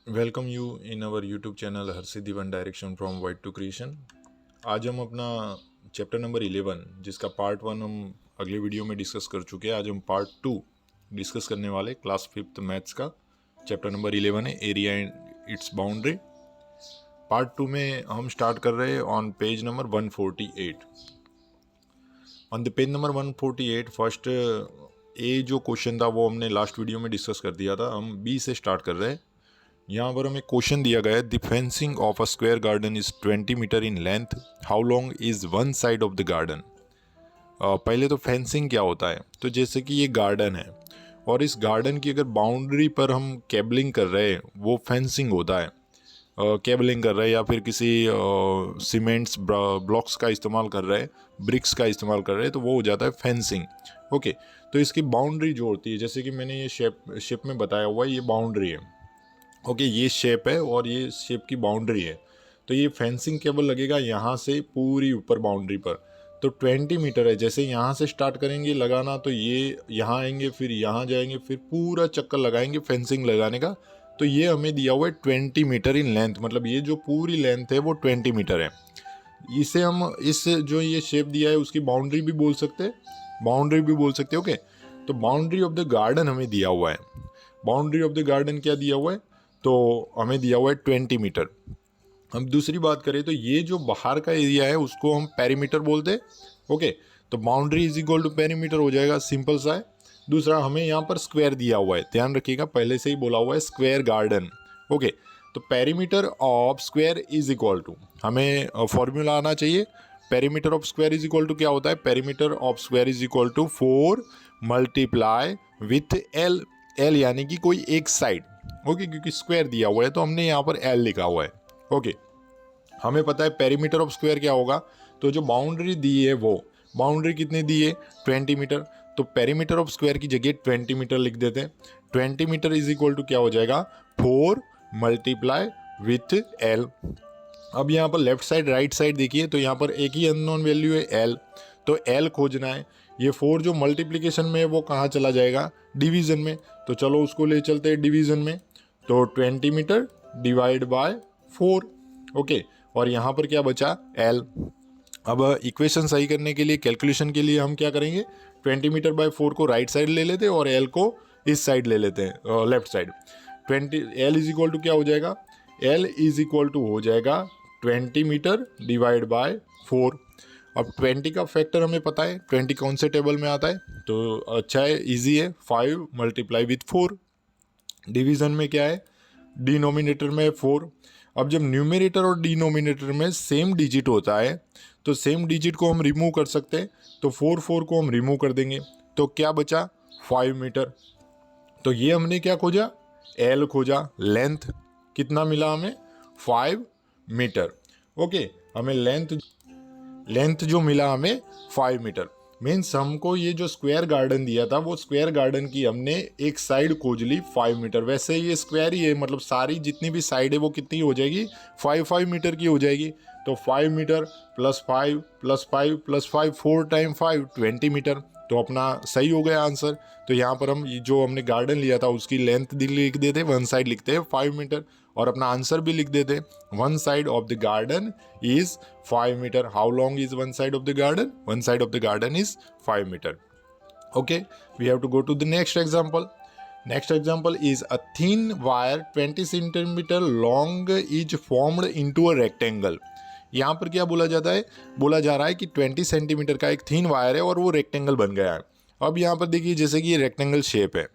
Welcome you in our YouTube channel Har Siddhi one direction from white to creation. आज हम अपना chapter number 11 जिसका part 1 हम अगले वीडियो में डिस्कस कर चुके हैं। आज हम पार्ट 2 डिस्कस करने वाले क्लास 5th मैथ्स का। चैप्टर नंबर 11 है area and its boundary. Part 2 में हम स्टार्ट कर रहे हैं on page number 148। On the page number 148 first a जो क्वेश्चन था वो हमने लास्ट वीडियो में डिस्कस कर दिया था। हम बी से स्टार्ट कर रहे हैं। यहाँ पर हमें क्वेश्चन दिया गया है, the fencing of a square garden is 20 metre in length, how long is one side of the garden. पहले तो फेंसिंग क्या होता है, तो जैसे कि ये गार्डन है और इस गार्डन की अगर बाउंड्री पर हम केबलिंग कर रहे हैं वो फेंसिंग होता है। केबलिंग कर रहे हैं या फिर किसी सीमेंट्स ब्लॉक्स का इस्तेमाल कर रहे हैं, ब्रिक्स का इस्तेमाल कर रहे हैं, तो वो हो जाता है फेंसिंग। ओके, तो इसकी बाउंड्री जो होती है, जैसे कि मैंने ये शेप में बताया हुआ है, ये बाउंड्री है। ओके, ये शेप है और ये शेप की बाउंड्री है। तो ये फेंसिंग केबल लगेगा यहाँ से पूरी ऊपर बाउंड्री पर। तो 20 मीटर है। जैसे यहाँ से स्टार्ट करेंगे लगाना तो ये यहाँ आएंगे, फिर यहाँ जाएंगे, फिर पूरा चक्कर लगाएंगे फेंसिंग लगाने का। तो ये हमें दिया हुआ है 20 मीटर इन लेंथ, मतलब ये जो पूरी लेंथ है वो 20 मीटर है। इसे हम इस जो ये शेप दिया है उसकी बाउंड्री भी बोल सकते हैं, ओके। तो बाउंड्री ऑफ द गार्डन हमें दिया हुआ है। बाउंड्री ऑफ द गार्डन क्या दिया हुआ है, तो हमें दिया हुआ है 20 मीटर। हम दूसरी बात करें तो ये जो बाहर का एरिया है उसको हम पेरीमीटर बोलते हैं, ओके। तो boundary is equal to perimeter हो जाएगा, सिंपल सा है। दूसरा, हमें यहाँ पर स्क्वायर दिया हुआ है, ध्यान रखिएगा, पहले से ही बोला हुआ है स्क्वायर गार्डन, ओके। तो perimeter of square is equal to, हमें फॉर्मूला आना चाहिए। Perimeter of square is equal to क्या होता है, perimeter of square is equal to 4 multiply with L. L यानी कि कोई एक साइड, ओके, क्योंकि स्क्वायर दिया हुआ है तो हमने यहाँ पर एल लिखा हुआ है, ओके। हमें पता है पेरीमीटर ऑफ स्क्वायर क्या होगा, तो जो बाउंड्री दी है वो बाउंड्री कितनी दी है 20 मीटर। तो पेरीमीटर ऑफ स्क्वायर की जगह 20 मीटर लिख देते हैं। 20 मीटर इज इक्वल टू क्या हो जाएगा, 4 मल्टीप्लाई विथ एल। अब यहाँ पर लेफ्ट साइड राइट साइड देखिए, तो यहाँ पर एक ही अननोन वैल्यू है एल, तो एल खोजना है। ये 4 जो मल्टीप्लिकेशन में है वो कहाँ चला जाएगा, डिवीज़न में। तो चलो उसको ले चलते हैं डिवीज़न में। तो 20 मीटर डिवाइड बाय 4, ओके। और यहाँ पर क्या बचा, एल। अब इक्वेशन सही करने के लिए, कैलकुलेशन के लिए हम क्या करेंगे, 20 मीटर बाय 4 को राइट साइड ले लेते हैं और एल को इस साइड ले लेते हैं, left side. 20 L is equal to क्या हो जाएगा, एल इज इक्वल टू हो जाएगा 20 मीटर डिवाइड बाय 4। अब 20 का फैक्टर हमें पता है, 20 कौन से टेबल में आता है, तो अच्छा है, इजी है, 5 मल्टीप्लाई विथ 4। डिवीज़न में क्या है, डिनोमिनेटर में 4। अब जब न्यूमरेटर और डिनोमिनेटर में सेम डिजिट होता है तो सेम डिजिट को हम रिमूव कर सकते हैं। तो 4 को हम रिमूव कर देंगे, तो क्या बचा, 5 मीटर। तो ये हमने क्या खोजा, एल खोजा। लेंथ कितना मिला हमें, 5 मीटर, ओके। हमें लेंथ जो मिला हमें 5 मीटर। मीन्स हमको ये जो स्क्वायर गार्डन दिया था वो स्क्वायर गार्डन की हमने एक साइड खोज ली 5 मीटर। वैसे ये स्क्वायर ही है, मतलब सारी जितनी भी साइड है वो कितनी हो जाएगी, 5 मीटर की हो जाएगी। तो 5 metre plus 5 plus 5 plus 5, 4 time 5 20 metre. तो अपना सही हो गया आंसर। तो यहाँ पर हम जो हमने गार्डन लिया था उसकी लेंथ लिख देते, वन साइड लिखते हैं 5 मीटर, और अपना आंसर भी लिख देते, one side of the garden is 5 metre. How long is one side of the garden, one side of the garden is 5 metre, okay. We have to go to the next example. Next example is a thin wire 20 centimeter long is formed into a rectangle. यहाँ पर क्या बोला जाता है, बोला जा रहा है कि 20 सेंटीमीटर का एक थीन वायर है और वो रेक्टेंगल बन गया है। अब यहाँ पर देखिए, जैसे कि ये रेक्टेंगल शेप है,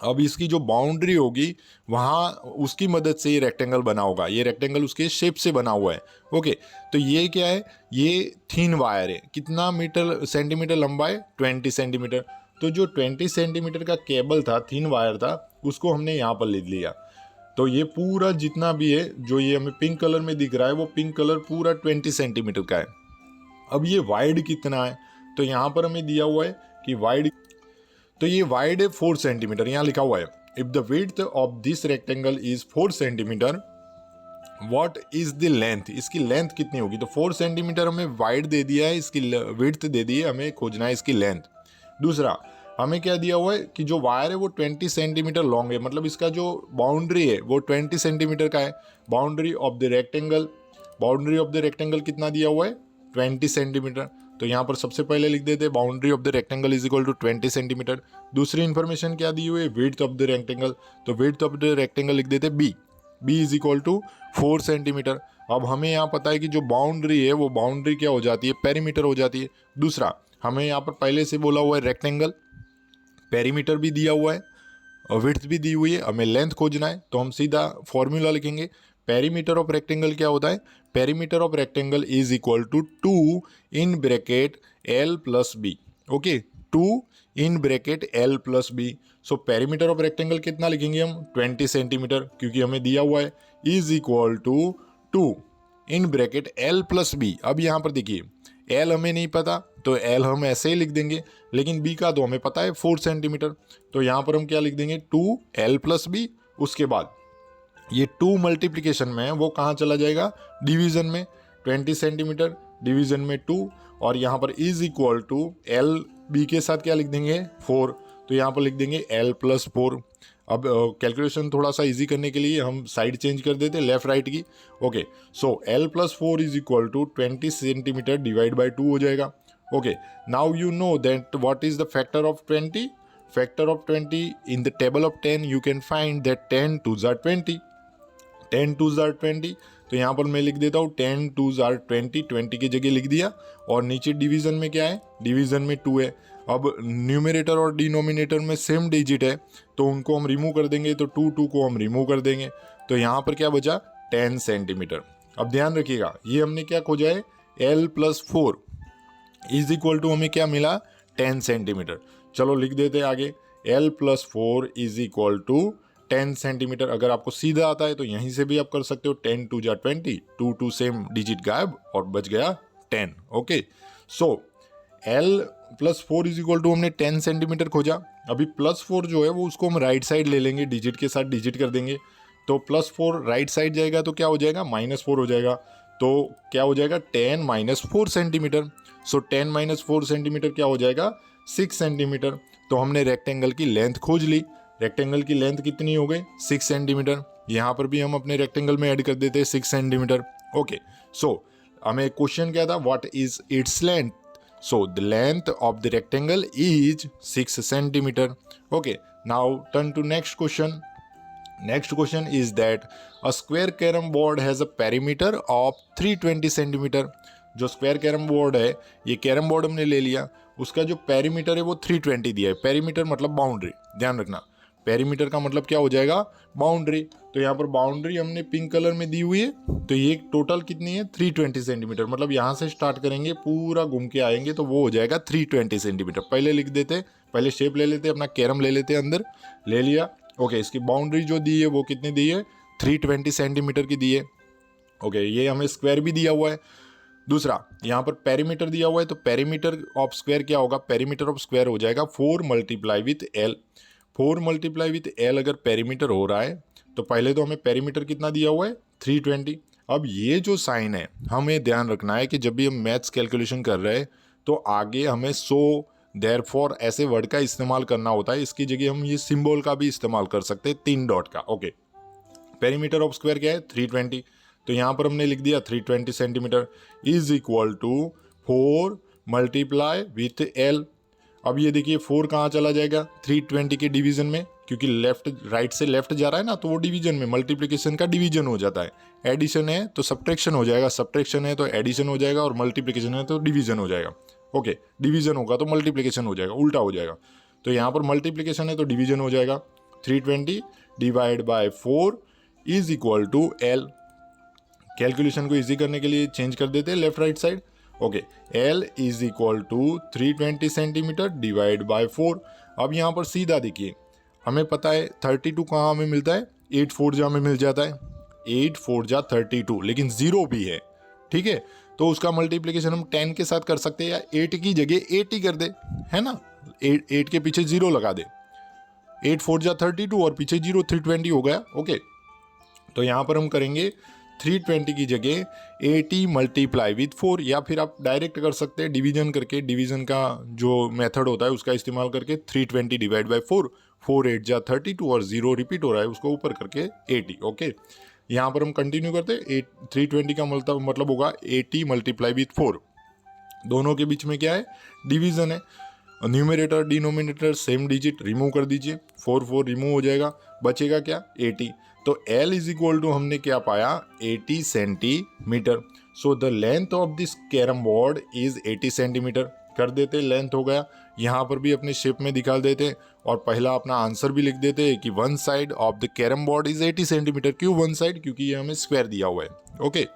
अब इसकी जो बाउंड्री होगी वहाँ उसकी मदद से ये रेक्टेंगल बना होगा। ये रेक्टेंगल उसके शेप से बना हुआ है, ओके। तो ये क्या है, ये थीन वायर है, कितना मीटर सेंटीमीटर लंबा है, 20 सेंटीमीटर। तो जो 20 सेंटीमीटर का केबल था, थीन वायर था, उसको हमने यहाँ पर लिख लिया। तो ये पूरा जितना भी है, जो ये हमें पिंक कलर में दिख रहा है, वो पिंक कलर पूरा 20 सेंटीमीटर का है। अब ये वाइड कितना है, तो यहाँ पर हमें दिया हुआ है कि वाइड, तो ये वाइड है 4 सेंटीमीटर, यहाँ लिखा हुआ है, if the width of this rectangle is 4 centimetre what is the length, इसकी लेंथ कितनी होगी। तो 4 सेंटीमीटर हमें वाइड दे दिया है, इसकी विड्थ दे दी है, हमें खोजना है इसकी लेंथ। दूसरा, हमें क्या दिया हुआ है कि जो वायर है वो 20 सेंटीमीटर लॉन्ग है, मतलब इसका जो बाउंड्री है वो 20 सेंटीमीटर का है। बाउंड्री ऑफ द रेक्टेंगल कितना दिया हुआ है, 20 सेंटीमीटर। तो यहाँ पर सबसे पहले लिख देते हैं boundary of the rectangle is equal to 20 centimetre. दूसरी इन्फॉर्मेशन क्या दी हुई है, विड्थ ऑफ द रेक्टेंगल, तो विड्थ ऑफ द रेक्टेंगल लिख देते B is equal to 4 centimetre. अब हमें यहाँ पता है कि जो बाउंड्री है वो बाउंड्री क्या हो जाती है, पेरीमीटर हो जाती है। दूसरा, हमें यहाँ पर पहले से बोला हुआ है रेक्टेंगल, पेरीमीटर भी दिया हुआ है और विड्थ भी दी हुई है, हमें लेंथ खोजना है। तो हम सीधा फॉर्मूला लिखेंगे, पेरीमीटर ऑफ रेक्टेंगल क्या होता है, perimeter of rectangle is equal to 2 in bracket L plus B. Okay, 2 in bracket L plus B. So perimeter of rectangle कितना लिखेंगे हम, 20 सेंटीमीटर, क्योंकि हमें दिया हुआ है, is equal to 2 in bracket L plus B. अब यहाँ पर देखिए एल हमें नहीं पता तो एल हम ऐसे ही लिख देंगे, लेकिन बी का तो हमें पता है 4 सेंटीमीटर। तो यहाँ पर हम क्या लिख देंगे, 2 L प्लस बी। उसके बाद ये 2 मल्टीप्लिकेशन में है वो कहाँ चला जाएगा, डिवीजन में, 20 सेंटीमीटर डिवीजन में 2, और यहाँ पर is equal to L B के साथ क्या लिख देंगे, 4। तो यहाँ पर लिख देंगे L प्लस 4। अब कैलकुलेशन थोड़ा सा इजी करने के लिए हम साइड चेंज कर देते लेफ्ट राइट की। Okay, so L plus 4 is equal to 20 centimetre divide by 2 हो जाएगा। Okay, now you know that what is the factor of 20। Factor of 20 in the table of 10 you can find that 10 2s are 20, 10 2s are 20। तो यहाँ पर मैं लिख देता हूँ 10 2s are 20, 20 की जगह लिख दिया, और नीचे डिवीजन में क्या है, डिवीजन में 2 है। अब न्यूमरेटर और डिनोमिनेटर में सेम डिजिट है तो उनको हम रिमूव कर देंगे, तो 2 को हम रिमूव कर देंगे, तो यहाँ पर क्या बचा, 10 सेंटीमीटर। अब ध्यान रखिएगा ये हमने क्या खोजा है, L plus 4 is equal to हमें क्या मिला, 10 सेंटीमीटर। चलो लिख देते हैं आगे, L plus 4 is equal to 10 centimetre. अगर आपको सीधा आता है तो यहीं से भी आप कर सकते हो, 10 2 जा 20, 2 सेम डिजिट गायब और बच गया 10। Okay, so L plus 4 is equal to हमने 10 सेंटीमीटर खोजा। अभी प्लस 4 जो है वो उसको हम राइट साइड ले लेंगे, डिजिट के साथ डिजिट कर देंगे, तो प्लस 4 राइट साइड जाएगा तो क्या हो जाएगा, -4 हो जाएगा। तो क्या हो जाएगा, 10 माइनस 4 सेंटीमीटर। सो 10 माइनस 4 सेंटीमीटर क्या हो जाएगा, 6 सेंटीमीटर। तो हमने रेक्टेंगल की लेंथ खोज ली। रेक्टेंगल की लेंथ कितनी हो गई, 6 सेंटीमीटर। यहाँ पर भी हम अपने रेक्टेंगल में ऐड कर देते हैं 6 सेंटीमीटर। ओके, सो हमें क्वेश्चन क्या था, what is its length. So the length of the rectangle is 6 centimeter. Okay, now turn to next question. Next question is that a square carom board has a perimeter of 320 centimeter. जो square carrom board है, ये carrom board हमने ले लिया, उसका जो perimeter है वो 320 दिया है। पेरीमीटर मतलब बाउंड्री, ध्यान रखना, पेरीमीटर का मतलब क्या हो जाएगा, बाउंड्री। तो यहाँ पर बाउंड्री हमने पिंक कलर में दी हुई है, तो ये टोटल कितनी है, 320 सेंटीमीटर। मतलब यहाँ से स्टार्ट करेंगे पूरा घूम के आएंगे तो वो हो जाएगा 320 सेंटीमीटर। पहले लिख देते, पहले शेप ले लेते, अपना कैरम ले लेते, अंदर ले लिया। ओके, इसकी बाउंड्री जो दी है वो कितनी दी है, 320 सेंटीमीटर की दी है। ओके, ये हमें स्क्वायर भी दिया हुआ है। दूसरा, यहाँ पर पेरीमीटर दिया हुआ है, तो पेरीमीटर ऑफ स्क्वायर क्या होगा, पेरीमीटर ऑफ स्क्वायर हो जाएगा 4 multiply with L। 4 multiply with L अगर पेरीमीटर हो रहा है तो पहले तो हमें पेरीमीटर कितना दिया हुआ है, 320। अब ये जो साइन है हमें ध्यान रखना है कि जब भी हम मैथ्स कैलकुलेशन कर रहे हैं तो आगे हमें सो देयरफॉर ऐसे वर्ड का इस्तेमाल करना होता है। इसकी जगह हम ये सिंबल का भी इस्तेमाल कर सकते हैं, 3 डॉट का। ओके, पेरीमीटर ऑफ स्क्वायर क्या है, 320। तो यहाँ पर हमने लिख दिया 320 centimetre is equal to 4 multiply with L। अब ये देखिए 4 कहाँ चला जाएगा, 320 के डिवीजन में, क्योंकि लेफ्ट राइट से लेफ्ट जा रहा है ना, तो वो डिवीजन में, मल्टीप्लिकेशन का डिवीजन हो जाता है। एडिशन है तो सब्ट्रैक्शन हो जाएगा, सब्ट्रैक्शन है तो एडिशन हो जाएगा, और मल्टीप्लिकेशन है तो डिवीजन हो जाएगा। ओके, डिवीजन होगा तो मल्टीप्लिकेशन हो जाएगा, उल्टा हो जाएगा। तो यहाँ पर मल्टीप्लिकेशन है तो डिवीजन हो जाएगा, 320 divide by 4 is equal to L। Calculation को इजी करने के लिए चेंज कर देते हैं left right side. Okay, L is equal to 320 centimetre divide by 4। अब यहाँ पर सीधा देखिए, हमें पता है 32 कहाँ हमें मिलता है, 8 4 जा में मिल जाता है, 8 4 जा 32, लेकिन 0 भी है, ठीक है। तो उसका मल्टीप्लिकेशन हम 10 के साथ कर सकते हैं, या 8 की जगह 8 ही कर दे, है ना, 8 के पीछे 0 लगा दे, 8 4 जा 32 और पीछे 0, 320 हो गया। ओके, तो यहाँ पर हम करेंगे 320 की जगह 80 मल्टीप्लाई विथ 4, या फिर आप डायरेक्ट कर सकते हैं डिवीजन करके, डिवीजन का जो मेथड होता है उसका इस्तेमाल करके 320 डिवाइड बाई 4, 4 8 जा 32 और 0 रिपीट हो रहा है उसको ऊपर करके 80। ओके, यहाँ पर हम कंटिन्यू करते हैं। 320 का मतलब होगा 80 मल्टीप्लाई विथ 4, दोनों के बीच में क्या है, डिवीजन है। Numerator denominator same digit remove कर दीजिए, 4 4 रिमूव हो जाएगा, बचेगा क्या 80। तो L इज इक्वल टू हमने क्या पाया 80 centimetre. So the length of this carrom board is 80 centimetre कर देते, लेंथ हो गया। यहाँ पर भी अपने शेप में दिखा देते और पहला अपना आंसर भी लिख देते कि one side of the carrom board is 80 centimetre. क्यों वन साइड, क्योंकि ये हमें स्क्वायर दिया हुआ है। ओके,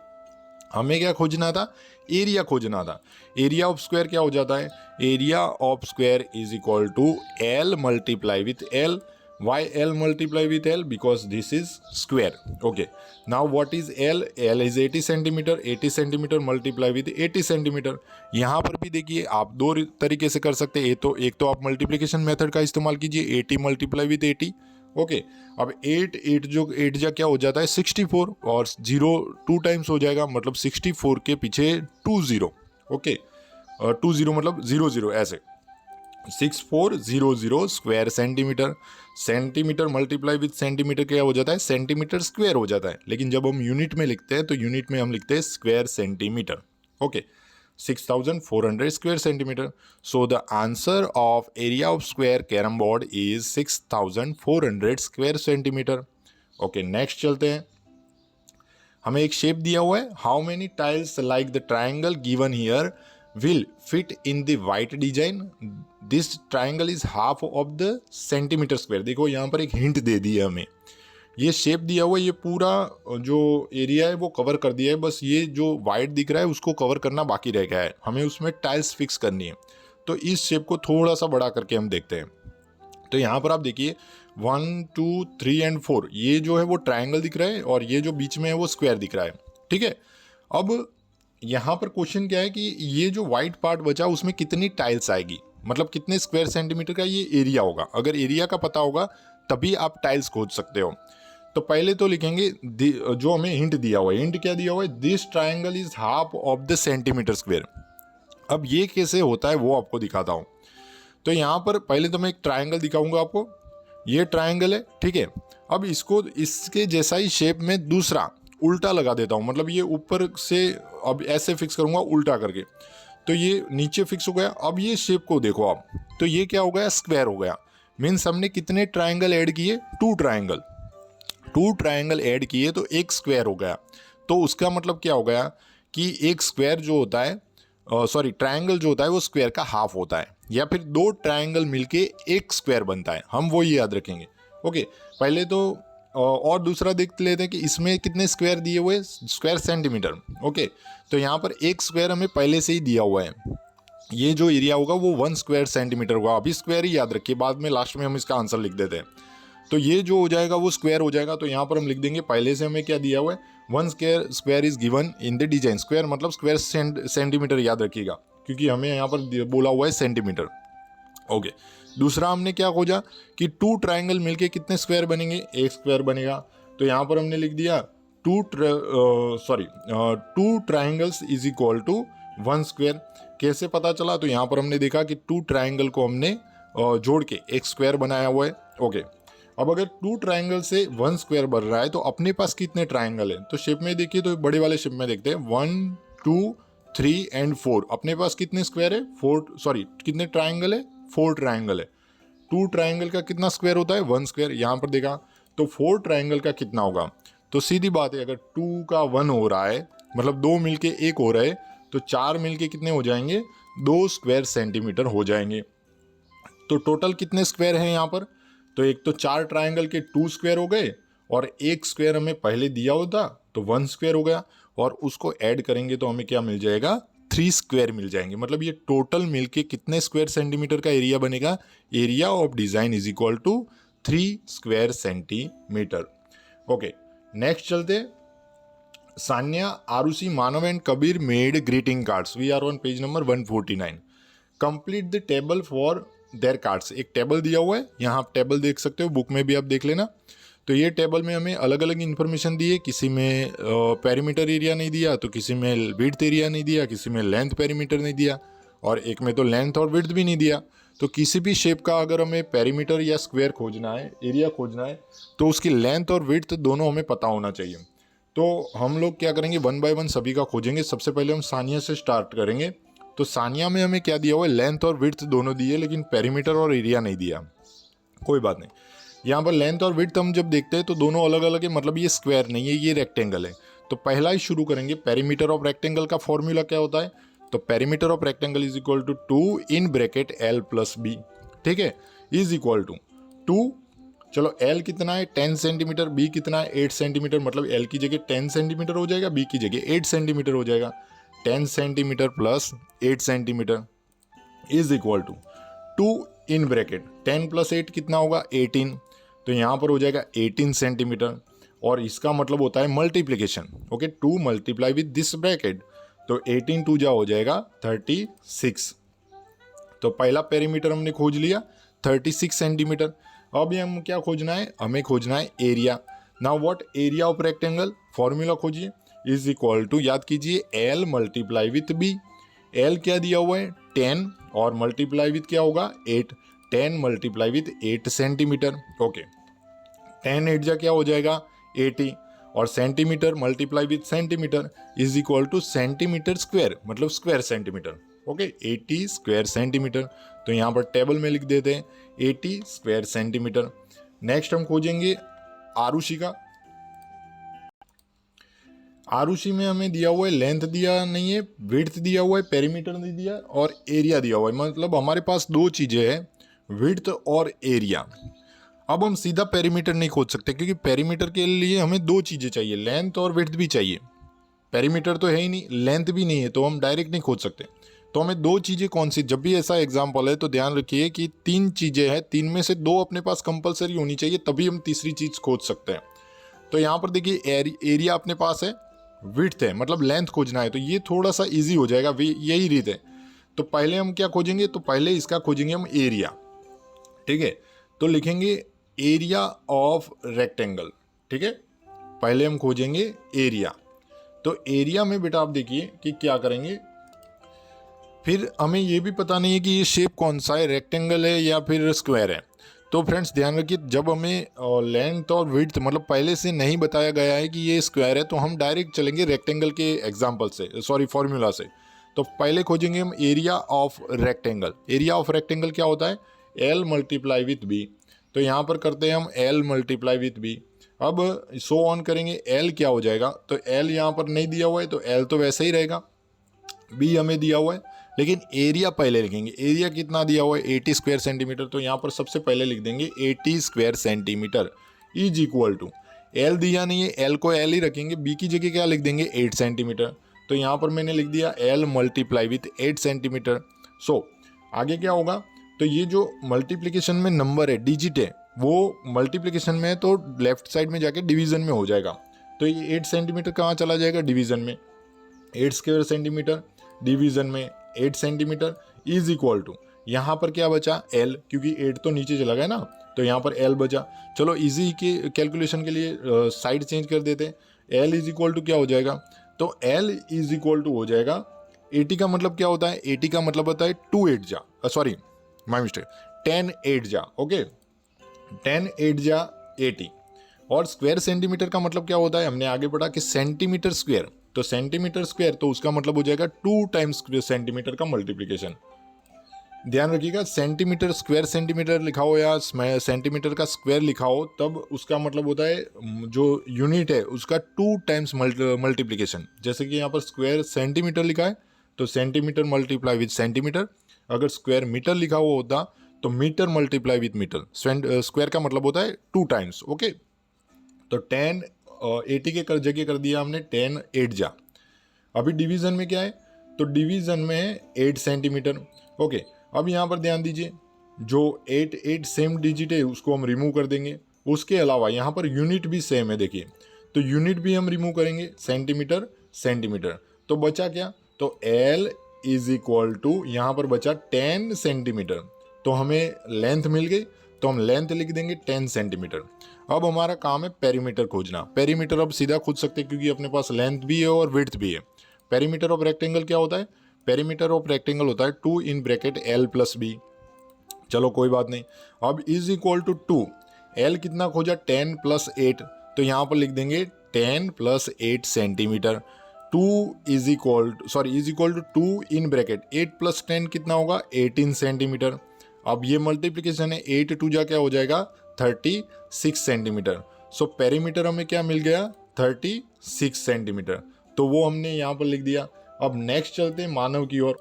हमें क्या खोजना था, एरिया खोजना था। एरिया ऑफ स्क्वायर क्या हो जाता है, area of square is equal to L multiply with L। Why L multiply with L? Because this is square. Okay. Now what is L? L is 80 centimeter. 80 centimeter multiply with 80 centimeter. यहाँ पर भी देखिए आप दो तरीके से कर सकते हैं। एक तो आप मल्टीप्लिकेशन मेथड का इस्तेमाल कीजिए, 80 मल्टीप्लाई विथ 80। ओके, अब 8 जा क्या हो जाता है 64 और 0 2 टाइम्स हो जाएगा, मतलब 64 के पीछे 2 0। ओके, 2 0 मतलब 0 0 ऐसे 6400 square centimetre. Centimetre multiply with centimetre क्या हो जाता है, सेंटीमीटर स्क्वायर हो जाता है। लेकिन जब हम यूनिट में लिखते हैं तो यूनिट में हम लिखते हैं square centimetre. Okay, 6400 square centimetre. So the answer of area of square carrom board is 6400 square centimetre. Okay, next चलते हैं। हमें एक शेप दिया हुआ है, how many tiles like the triangle given here will fit in the white design. This triangle is half of the centimeter square. देखो यहाँ पर एक हिंट दे दी है हमें, ये शेप दिया हुआ है, ये पूरा जो एरिया है वो कवर कर दिया है, बस ये जो वाइट दिख रहा है उसको कवर करना बाकी रह गया है, हमें उसमें टाइल्स फिक्स करनी है। तो इस शेप को थोड़ा सा बड़ा करके हम देखते हैं। तो यहाँ पर आप देखिए 1 2 3 एंड 4, ये जो है वो ट्राइंगल दिख रहा है और ये जो बीच में है वो स्क्वायर दिख रहा है। ठीक है, अब यहाँ पर क्वेश्चन क्या है कि ये जो व्हाइट पार्ट बचा उसमें कितनी टाइल्स आएगी, मतलब कितने स्क्वायर सेंटीमीटर का ये एरिया होगा। अगर एरिया का पता होगा तभी आप टाइल्स खोज सकते हो। तो पहले तो लिखेंगे जो हमें हिंट दिया हुआ है, हिंट क्या दिया हुआ है, this triangle is half of the centimetre square. अब ये कैसे होता है वो आपको दिखाता हूँ। तो यहाँ पर पहले तो मैं एक ट्राइंगल दिखाऊंगा आपको, ये ट्राइंगल है। ठीक है, अब इसको इसके जैसा ही शेप में दूसरा उल्टा लगा देता हूँ, मतलब ये ऊपर से अब ऐसे फिक्स करूँगा उल्टा करके, तो ये नीचे फिक्स हो गया। अब ये शेप को देखो आप, तो ये क्या हो गया, स्क्वायर हो गया। मीन्स हमने कितने ट्राइंगल ऐड किए, 2 ट्राइंगल ऐड किए तो एक स्क्वायर हो गया। तो उसका मतलब क्या हो गया कि एक स्क्वायर जो होता है, ट्राइंगल जो होता है वो स्क्वायर का हाफ होता है, या फिर 2 ट्राइंगल मिलके एक स्क्वायर बनता है, हम वो याद रखेंगे। ओके, पहले तो और दूसरा देख लेते हैं कि इसमें कितने स्क्वायर दिए हुए, स्क्वायर सेंटीमीटर। ओके, तो यहाँ पर एक स्क्वायर हमें पहले से ही दिया हुआ है, ये जो एरिया होगा वो 1 स्क्वायर सेंटीमीटर होगा। अभी स्क्वायर ही याद रखिए, बाद में लास्ट में हम इसका आंसर लिख देते हैं। तो ये जो हो जाएगा वो स्क्वायर हो जाएगा। तो यहाँ पर हम लिख देंगे पहले से हमें क्या दिया हुआ है, 1 square is given in the design. Square मतलब स्क्वायर सेंटीमीटर याद रखिएगा, क्योंकि हमें यहाँ पर बोला हुआ है सेंटीमीटर। ओके, दूसरा हमने क्या खोजा कि 2 ट्राइंगल मिलके कितने स्क्वायर बनेंगे, एक स्क्वायर बनेगा। तो यहाँ पर हमने लिख दिया 2 triangles is equal to 1 square. कैसे पता चला, तो यहाँ पर हमने देखा कि 2 ट्राइंगल को हमने जोड़ के एक स्क्वायर बनाया हुआ है। ओके, अब अगर 2 ट्राइंगल से 1 स्क्वायर बन रहा है तो अपने पास कितने ट्राइंगल है, तो शेप में देखिए, तो बड़े वाले शेप में देखते हैं 1 2 3 एंड 4। अपने पास कितने स्क्वायर है, कितने ट्राइंगल है, 4 ट्राइंगल है। 2 ट्राइंगल का कितना स्क्वायर होता है, 1 स्क्वायर। यहाँ पर देखा तो 4 ट्राइंगल का कितना होगा, तो सीधी बात है, अगर 2 का 1 हो रहा है मतलब 2 मिलके 1 हो रहा है, तो 4 मिलके कितने हो जाएंगे, 2 स्क्वायर सेंटीमीटर हो जाएंगे। तो टोटल कितने स्क्वायर हैं यहाँ पर, तो एक तो 4 ट्राइंगल के 2 स्क्वायर हो गए और एक स्क्वायर हमें पहले दिया होता तो 1 स्क्वायर हो गया, और उसको ऐड करेंगे तो हमें क्या मिल जाएगा, 3 स्क्वायर मिल जाएंगे। मतलब ये टोटल मिलके कितने स्क्वायर सेंटीमीटर का एरिया बनेगा, area of design is equal to 3 square centimetre. Okay, next चलते। Sanya, Arushi, Manav and Kabir made greeting cards. We are on page number 149। Complete the table for their cards. एक टेबल दिया हुआ है, यहाँ आप टेबल देख सकते हो, बुक में भी आप देख लेना। तो ये टेबल में हमें अलग अलग इन्फॉर्मेशन दी है, किसी में पेरीमीटर एरिया नहीं दिया, तो किसी में विड्थ एरिया नहीं दिया, किसी में लेंथ पेरीमीटर नहीं दिया, और एक में तो लेंथ और विड्थ भी नहीं दिया। तो किसी भी शेप का अगर हमें पेरीमीटर या स्क्वायर खोजना है, एरिया खोजना है, तो उसकी लेंथ और विड्थ दोनों हमें पता होना चाहिए। तो हम लोग क्या करेंगे, 1 बाय 1 सभी का खोजेंगे। सबसे पहले हम सानिया से स्टार्ट करेंगे। तो सानिया में हमें क्या दिया हुआ है, लेंथ और विड्थ दोनों दिए, लेकिन पेरीमीटर और एरिया नहीं दिया। कोई बात नहीं, यहाँ पर लेंथ और विड्थ हम जब देखते हैं तो दोनों अलग अलग है, मतलब ये स्क्वायर नहीं है, ये रेक्टेंगल है। तो पहला ही शुरू करेंगे, पेरीमीटर ऑफ रेक्टेंगल का फॉर्मूला क्या होता है, तो perimeter of rectangle is equal to 2 in bracket L plus B, ठीक है, इज इक्वल टू 2, चलो एल कितना है 10 सेंटीमीटर, बी कितना है 8 सेंटीमीटर, मतलब एल की जगह 10 सेंटीमीटर हो जाएगा, बी की जगह 8 सेंटीमीटर हो जाएगा। 10 centimetre plus 8 centimetre is equal to 2 in bracket 10 plus 8 कितना होगा 18, तो यहाँ पर हो जाएगा 18 सेंटीमीटर, और इसका मतलब होता है multiplication. Okay, 2 multiply with this bracket, तो 18 2 जा हो जाएगा 36। तो पहला पेरीमीटर हमने खोज लिया 36 सेंटीमीटर। अब ये हम क्या खोजना है, हमें खोजना है area. Now what area of rectangle, formula खोजिए, इज इक्वल टू, याद कीजिए, L multiply with B. L क्या दिया हुआ है 10, और मल्टीप्लाई विथ क्या होगा 8, 10 मल्टीप्लाई विथ 8 सेंटीमीटर। ओके, 10 8 जा क्या हो जाएगा 80, और centimetre multiply with centimetre is equal to centimetre square, मतलब square centimetre. Okay, 80 square centimetre, तो यहाँ पर टेबल में लिख देते हैं 80 स्क्वायर सेंटीमीटर। नेक्स्ट हम खोजेंगे आरुषि का। आरुषि में हमें दिया हुआ है, लेंथ दिया नहीं है, विड्थ दिया हुआ है, पेरीमीटर नहीं दिया, और एरिया दिया हुआ है। मतलब हमारे पास दो चीज़ें हैं, विड्थ और एरिया। अब हम सीधा पेरीमीटर नहीं खोज सकते, क्योंकि पेरीमीटर के लिए हमें दो चीज़ें चाहिए, लेंथ और विड्थ भी चाहिए। पेरीमीटर तो है ही नहीं, लेंथ भी नहीं है, तो हम डायरेक्ट नहीं खोज सकते। तो हमें दो चीज़ें कौन सी, जब भी ऐसा एग्जाम्पल है तो ध्यान रखिए कि 3 चीज़ें हैं, 3 में से 2 अपने पास कंपलसरी होनी चाहिए, तभी हम तीसरी चीज़ खोज सकते हैं। तो यहाँ पर देखिए एरिया अपने पास है, विड्थ है, मतलब लेंथ खोजना है, तो ये थोड़ा सा इजी हो जाएगा, यही रीत है। तो पहले हम क्या खोजेंगे, तो पहले इसका खोजेंगे हम एरिया, ठीक है। तो लिखेंगे एरिया ऑफ रेक्टेंगल, ठीक है, पहले हम खोजेंगे एरिया। तो एरिया में बेटा आप देखिए कि क्या करेंगे, फिर हमें ये भी पता नहीं है कि ये शेप कौन सा है, रेक्टेंगल है या फिर स्क्वायर है। तो फ्रेंड्स ध्यान रखिए, जब हमें लेंथ और विड्थ मतलब पहले से नहीं बताया गया है कि ये स्क्वायर है, तो हम डायरेक्ट चलेंगे रेक्टेंगल के एग्जाम्पल से, सॉरी फॉर्मूला से। तो पहले खोजेंगे हम area of rectangle. Area of rectangle क्या होता है, एल मल्टीप्लाई विथ बी। तो यहाँ पर करते हैं हम एल मल्टीप्लाई विथ बी। अब सो ऑन करेंगे, एल क्या हो जाएगा, तो एल यहाँ पर नहीं दिया हुआ है, तो एल तो वैसे ही रहेगा, बी हमें दिया हुआ है, लेकिन एरिया पहले लिखेंगे। एरिया कितना दिया हुआ है 80 स्क्वायर सेंटीमीटर, तो यहाँ पर सबसे पहले लिख देंगे 80 square centimetre is equal to, L दिया नहीं है, एल को एल ही रखेंगे, बी की जगह क्या लिख देंगे 8 सेंटीमीटर। तो यहाँ पर मैंने लिख दिया एल मल्टीप्लाई विथ 8 सेंटीमीटर। सो आगे क्या होगा, तो ये जो मल्टीप्लिकेशन में नंबर है, डिजिट है, वो मल्टीप्लिकेशन में है तो लेफ्ट साइड में जाके डिवीजन में हो जाएगा। तो ये 8 सेंटीमीटर कहाँ चला जाएगा, डिवीजन में। 8 स्क्वायर सेंटीमीटर डिवीजन में 8 सेंटीमीटर इज इक्वल टू, यहाँ पर क्या बचा L, क्योंकि 8 तो नीचे चला गया ना, तो यहाँ पर L बचा। चलो इजी के कैलकुलेशन के लिए साइड चेंज कर देते हैं। L इज इक्वल टू क्या हो जाएगा, तो L इज इक्वल टू हो जाएगा 80 का मतलब क्या होता है, 80 का मतलब होता है 2 8 जा, सॉरी माय मिस्टेक, 10 8 जा, ओके, 10 8 जा 80। और स्क्वायर सेंटीमीटर का मतलब क्या होता है, हमने आगे पढ़ा कि सेंटीमीटर स्क्वायर, तो सेंटीमीटर स्क्वायर तो उसका मतलब हो जाएगा 2 टाइम्स सेंटीमीटर का मल्टीप्लिकेशन। ध्यान रखिएगा, सेंटीमीटर स्क्वायर सेंटीमीटर लिखा हो या सेंटीमीटर का स्क्वायर लिखा हो, तब उसका मतलब होता है जो यूनिट है उसका 2 टाइम्स मल्टीप्लिकेशन। जैसे कि यहाँ पर स्क्वायर सेंटीमीटर लिखा है, तो सेंटीमीटर मल्टीप्लाई विथ सेंटीमीटर। अगर स्क्वायर मीटर लिखा हुआ होता तो metre multiply with metre. Square का मतलब होता है 2 टाइम्स, ओके। तो 10 80 के जगह कर दिया हमने 10 8 जा। अभी डिवीज़न में क्या है, तो डिवीज़न में है 8 सेंटीमीटर, ओके। अब यहाँ पर ध्यान दीजिए, जो 8 8 सेम डिजिट है उसको हम रिमूव कर देंगे। उसके अलावा यहाँ पर यूनिट भी सेम है, देखिए, तो यूनिट भी हम रिमूव करेंगे, सेंटीमीटर सेंटीमीटर। तो बचा क्या, तो L इज इक्वल टू, यहाँ पर बचा 10 सेंटीमीटर। तो हमें लेंथ मिल गई, तो हम लेंथ लिख देंगे 10 सेंटीमीटर। अब हमारा काम है पेरीमीटर खोजना। पेरीमीटर अब सीधा खोज सकते हैं क्योंकि अपने पास लेंथ भी है और विड्थ भी है। पेरीमीटर ऑफ रेक्टेंगल क्या होता है? पेरीमीटर ऑफ रेक्टेंगल होता है 2 in bracket L plus B. चलो कोई बात नहीं। अब इज इक्वल टू 2, L कितना खोजा? 10 प्लस 8, तो यहाँ पर लिख देंगे 10 plus 8 centimetre. 2 is equal to 2 in bracket 8 plus 10 कितना होगा? 18 सेंटीमीटर। अब ये मल्टीप्लिकेशन है, 8 2 जा क्या हो जाएगा? 36 सेंटीमीटर। सो पेरीमीटर हमें क्या मिल गया? 36 सेंटीमीटर। तो वो हमने यहाँ पर लिख दिया। अब नेक्स्ट चलते हैं मानव की ओर।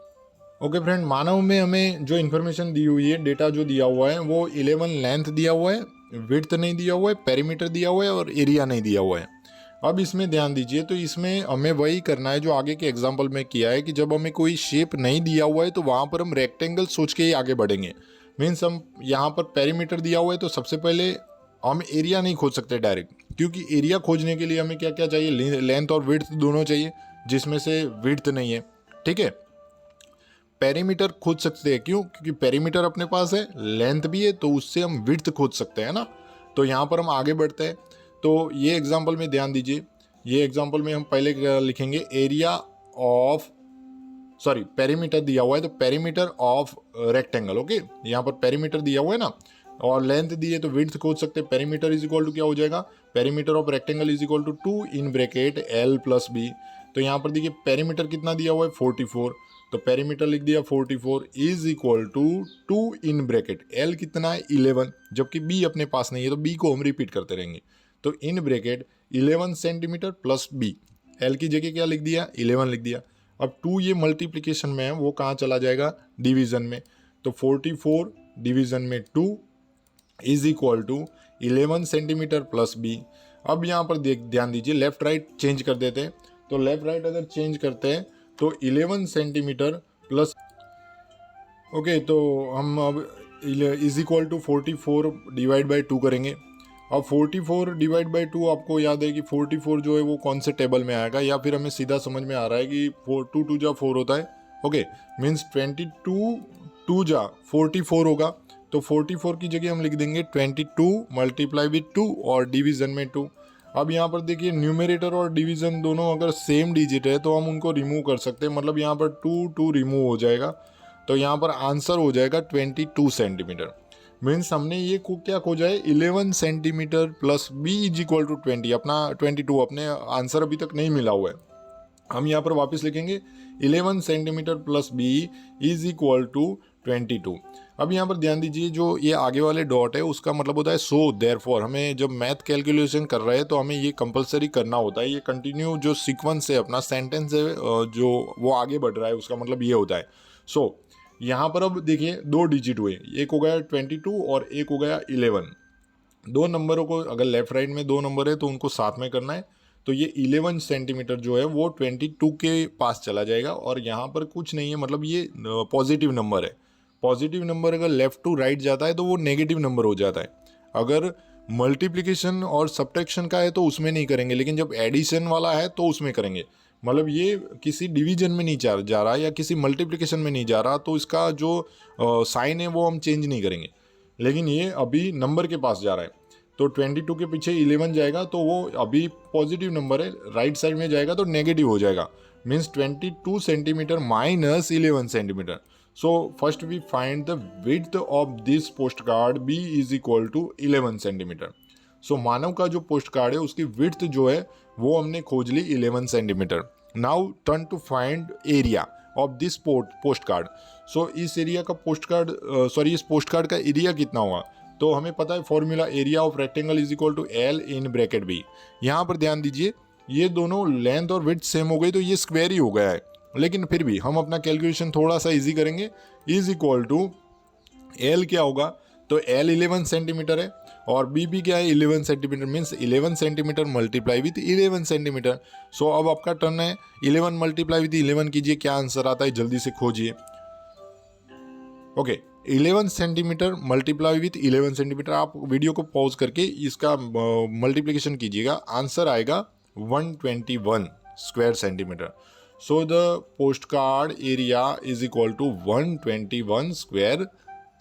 ओके फ्रेंड, मानव में हमें जो इन्फॉर्मेशन दी हुई है, डेटा जो दिया हुआ है वो 11 लेंथ दिया हुआ है, विड्थ नहीं दिया हुआ है, पेरीमीटर दिया हुआ है और एरिया नहीं दिया हुआ है। अब इसमें ध्यान दीजिए, तो इसमें हमें वही करना है जो आगे के एग्जाम्पल में किया है कि जब हमें कोई शेप नहीं दिया हुआ है तो वहाँ पर हम रेक्टेंगल सोच के ही आगे बढ़ेंगे। मीन्स हम यहाँ पर पेरीमीटर दिया हुआ है तो सबसे पहले हम एरिया नहीं खोज सकते डायरेक्ट, क्योंकि एरिया खोजने के लिए हमें क्या क्या चाहिए? लेंथ और विड्थ दोनों चाहिए, जिसमें से विड्थ नहीं है। ठीक है, पेरीमीटर खोज सकते हैं। क्यों? क्योंकि पेरीमीटर अपने पास है, लेंथ भी है, तो उससे हम विड्थ खोज सकते हैं ना। तो यहाँ पर हम आगे बढ़ते हैं। तो ये एग्जांपल में ध्यान दीजिए, ये एग्जांपल में हम पहले लिखेंगे एरिया ऑफ पेरीमीटर दिया हुआ है तो पेरीमीटर ऑफ रेक्टेंगल। ओके, यहाँ पर पेरीमीटर दिया हुआ है ना, और लेंथ दी है तो विड्थ खोज सकते हैं। पेरीमीटर इज इक्वल टू क्या हो जाएगा? Perimeter of rectangle is equal to 2 in bracket L plus B. तो यहाँ पर देखिए पेरीमीटर कितना दिया हुआ है? 44, तो पेरीमीटर लिख दिया 44 is equal to 2 in bracket L कितना है? 11, जबकि B अपने पास नहीं है तो B को हम रिपीट करते रहेंगे। तो in bracket 11 centimetre plus B, L की जगह क्या लिख दिया? 11 लिख दिया। अब 2 ये मल्टीप्लिकेशन में है, वो कहाँ चला जाएगा? डिवीजन में। तो 44 डिवीजन में 2 is equal to 11 centimetre plus B। अब यहाँ पर ध्यान दीजिए, लेफ्ट राइट चेंज कर देते हैं। तो लेफ्ट राइट अगर चेंज करते हैं तो 11 सेंटीमीटर प्लस, ओके, तो हम अब is equal to 44 divide by 2 करेंगे। अब 44 डिवाइड बाई 2 आपको याद है कि 44 जो है वो कौन से टेबल में आएगा, या फिर हमें सीधा समझ में आ रहा है कि 2 2 जा 4 होता है। ओके, मीन्स 22 2 जा 44 होगा। तो 44 की जगह हम लिख देंगे 22 मल्टीप्लाई विथ 2 और डिवीजन में 2। अब यहाँ पर देखिए न्यूमरेटर और डिवीजन दोनों अगर सेम डिजिट है तो हम उनको रिमूव कर सकते हैं, मतलब यहाँ पर 2 2 रिमूव हो जाएगा। तो यहाँ पर आंसर हो जाएगा 22 सेंटीमीटर। मीन्स हमने ये क्या खोजा है? 11 centimetre plus B is equal to 20। अपना 22 अपने आंसर अभी तक नहीं मिला हुआ है। हम यहाँ पर वापस लिखेंगे 11 centimetre plus B is equal to 22। अब यहाँ पर ध्यान दीजिए, जो ये आगे वाले डॉट है उसका मतलब होता है सो देयरफॉर। हमें जब मैथ कैलकुलेशन कर रहे हैं तो हमें ये कंपलसरी करना होता है। ये कंटिन्यू जो सीक्वेंस है, अपना सेंटेंस है जो वो आगे बढ़ रहा है, उसका मतलब ये होता है। सो यहाँ पर अब देखिए 2 डिजिट हुए, एक हो गया 22 और एक हो गया 11। दो नंबरों को अगर लेफ्ट राइट में 2 नंबर है तो उनको साथ में करना है। तो ये 11 सेंटीमीटर जो है वो 22 के पास चला जाएगा, और यहाँ पर कुछ नहीं है, मतलब ये पॉजिटिव नंबर है। पॉजिटिव नंबर अगर लेफ्ट टू राइट जाता है तो वो नेगेटिव नंबर हो जाता है। अगर मल्टीप्लिकेशन और सब्ट्रैक्शन का है तो उसमें नहीं करेंगे, लेकिन जब एडिशन वाला है तो उसमें करेंगे। मतलब ये किसी डिवीजन में नहीं जा रहा या किसी मल्टीप्लिकेशन में नहीं जा रहा, तो इसका जो साइन है वो हम चेंज नहीं करेंगे। लेकिन ये अभी नंबर के पास जा रहा है, तो 22 के पीछे 11 जाएगा तो वो अभी पॉजिटिव नंबर है, राइट साइड में जाएगा तो नेगेटिव हो जाएगा। Means 22 centimetre minus 11 centimetre. So first we find the width of this post card B is equal to 11 centimetre. So Manav का जो पोस्ट कार्ड है उसकी विड्थ जो है वो हमने खोज ली 11 centimetre. Now turn to find area of this post card. So इस एरिया का इस पोस्ट कार्ड का एरिया कितना हुआ? तो हमें पता है formula, area of rectangle is equal to L in bracket B। यहाँ पर ध्यान दीजिए, ये दोनों लेंथ और विड्थ सेम हो गई तो ये स्क्वायर ही हो गया है, लेकिन फिर भी हम अपना कैलकुलेशन थोड़ा सा इजी करेंगे। इज इक्वल टू L क्या होगा? तो L 11 सेंटीमीटर है और B क्या है? 11 centimetre. Means 11 centimetre multiply with 11 centimetre. So अब आपका टर्न है, 11 मल्टीप्लाई विथ 11 कीजिए, क्या आंसर आता है जल्दी से खोजिए। Okay, 11 centimetre multiply with 11 centimetre. आप वीडियो को पॉज करके इसका मल्टीप्लिकेशन कीजिएगा, आंसर आएगा 121 square centimetre. So the post card area is equal to 121 square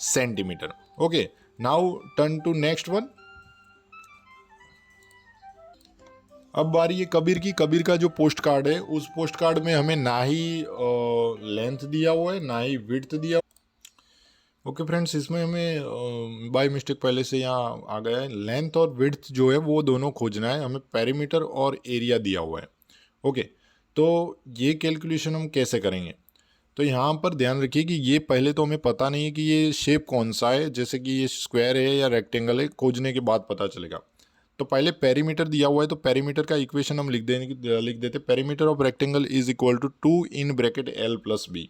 centimetre. Okay, now turn to next one. अब बारी है कबीर की। कबीर का जो पोस्ट कार्ड है उस पोस्ट कार्ड में हमें ना ही लेंथ दिया हुआ है ना ही विड्थ दिया। ओके फ्रेंड्स, इसमें हमें बाय मिस्टेक पहले से यहाँ आ गया है। लेंथ और विड्थ जो है वो दोनों खोजना है, हमें पेरीमीटर और एरिया दिया हुआ है। ओके, तो ये कैलकुलेशन हम कैसे करेंगे? तो यहाँ पर ध्यान रखिए कि ये पहले तो हमें पता नहीं है कि ये शेप कौन सा है, जैसे कि ये स्क्वायर है या रेक्टेंगल है, खोजने के बाद पता चलेगा। तो पहले पेरीमीटर दिया हुआ है, तो पेरीमीटर का इक्वेशन हम लिख देते। Perimeter of rectangle is equal to 2 in bracket L plus B.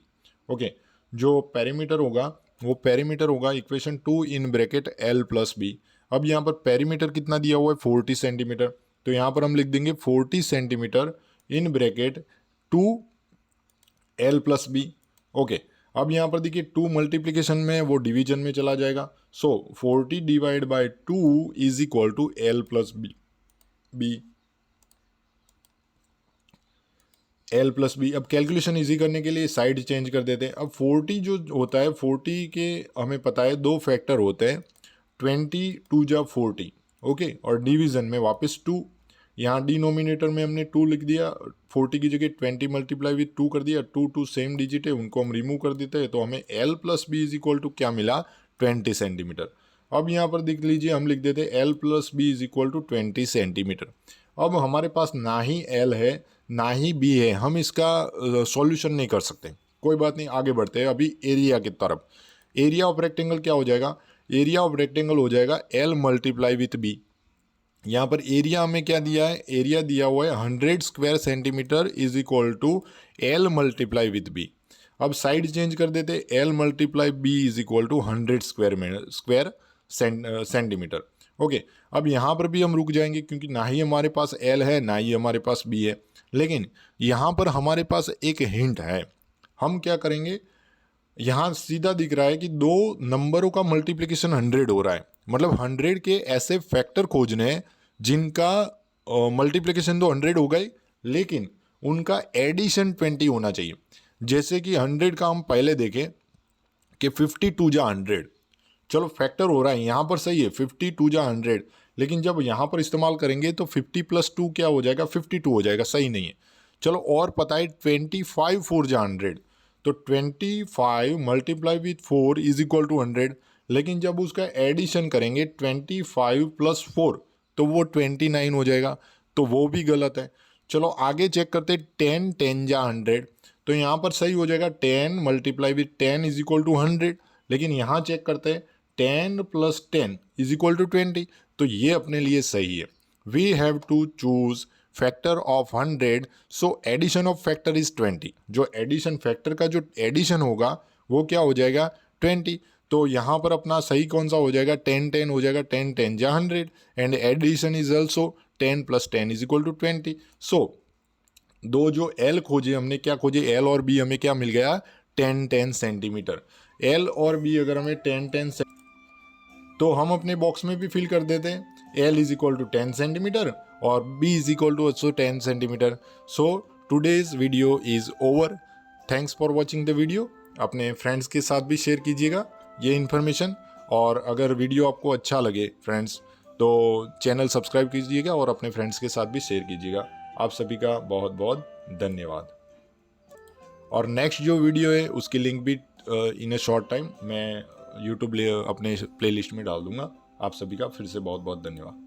Okay, जो पेरीमीटर होगा वो पेरीमीटर होगा equation 2 in bracket L plus B. अब यहाँ पर पेरीमीटर कितना दिया हुआ है? 40 सेंटीमीटर। तो यहाँ पर हम लिख देंगे 40 centimetre in bracket 2 L plus B. Okay, अब यहाँ पर देखिए 2 मल्टीप्लीकेशन में वो डिवीजन में चला जाएगा। So 40 divide by 2 is equal to L plus B L plus B. अब कैलकुलेशन इजी करने के लिए साइड चेंज कर देते हैं। अब 40 जो होता है, 40 के हमें पता है 2 फैक्टर होते हैं, 20 2 जा 40। ओके, और डिवीजन में वापस 2। यहाँ डिनोमिनेटर में हमने 2 लिख दिया, 40 की जगह 20 मल्टीप्लाई विथ 2 कर दिया। 2 सेम डिजिट है, उनको हम रिमूव कर देते हैं, तो हमें L plus B is equal to क्या मिला? 20 सेंटीमीटर। अब यहाँ पर देख लीजिए, हम लिख देते L plus B is equal to 20 centimetre. अब हमारे पास ना ही एल है ना ही बी है, हम इसका सॉल्यूशन नहीं कर सकते। कोई बात नहीं, आगे बढ़ते हैं अभी एरिया की तरफ। एरिया ऑफ रेक्टेंगल क्या हो जाएगा? एरिया ऑफ रेक्टेंगल हो जाएगा एल मल्टीप्लाई विथ बी। यहाँ पर एरिया हमें क्या दिया है? एरिया दिया हुआ है 100 square centimetre is equal to L multiply with B. अब साइड चेंज कर देते, L multiply B is equal to 100 square centimetre. Okay, अब यहाँ पर भी हम रुक जाएंगे क्योंकि ना ही हमारे पास एल है ना ही हमारे पास बी है। लेकिन यहाँ पर हमारे पास एक हिंट है। हम क्या करेंगे? यहाँ सीधा दिख रहा है कि 2 नंबरों का मल्टीप्लिकेशन 100 हो रहा है, मतलब 100 के ऐसे फैक्टर खोजने हैं जिनका मल्टीप्लिकेशन तो 100 हो गए लेकिन उनका एडिशन 20 होना चाहिए। जैसे कि 100 का हम पहले देखें कि 52 जा 100, चलो फैक्टर हो रहा है यहाँ पर सही है, 52 जा 100, लेकिन जब यहाँ पर इस्तेमाल करेंगे तो 50 + 2 क्या हो जाएगा? 52 हो जाएगा, सही नहीं है। चलो और पता है 25 4 जा 100, तो 25 multiply with 4 is equal to 100, लेकिन जब उसका एडिशन करेंगे 25 + 4 तो वो 29 हो जाएगा, तो वो भी गलत है। चलो आगे चेक करते, 10 10 जा 100, तो यहाँ पर सही हो जाएगा 10 multiply with 10 is equal to 100, लेकिन यहाँ चेक करते हैं 10 + 10 इज इक्वल टू 20, तो ये अपने लिए सही है। We have to choose factor of 100, so addition of factor is 20। जो एडिशन फैक्टर का जो एडिशन होगा वो क्या हो जाएगा? 20। तो यहाँ पर अपना सही कौन सा हो जाएगा? 10 10 हो जाएगा, 10 10 जा 100 and addition is also 10 + 10 is equal to 20। So दो जो एल खोजे हमने, क्या खोजे? एल और बी हमें क्या मिल गया? 10 10 सेंटीमीटर। एल और बी अगर हमें 10 10 तो हम अपने बॉक्स में भी फिल कर देते हैं, L is equal to 10 centimetre और B is equal to also 10 centimetre. So today's video is over. Thanks for watching the video. अपने फ्रेंड्स के साथ भी शेयर कीजिएगा ये इन्फॉर्मेशन, और अगर वीडियो आपको अच्छा लगे फ्रेंड्स तो चैनल सब्सक्राइब कीजिएगा और अपने फ्रेंड्स के साथ भी शेयर कीजिएगा। आप सभी का बहुत बहुत धन्यवाद। और नेक्स्ट जो वीडियो है उसकी लिंक भी इन ए शॉर्ट टाइम मैं यूट्यूब अपने प्लेलिस्ट में डाल दूंगा। आप सभी का फिर से बहुत बहुत धन्यवाद।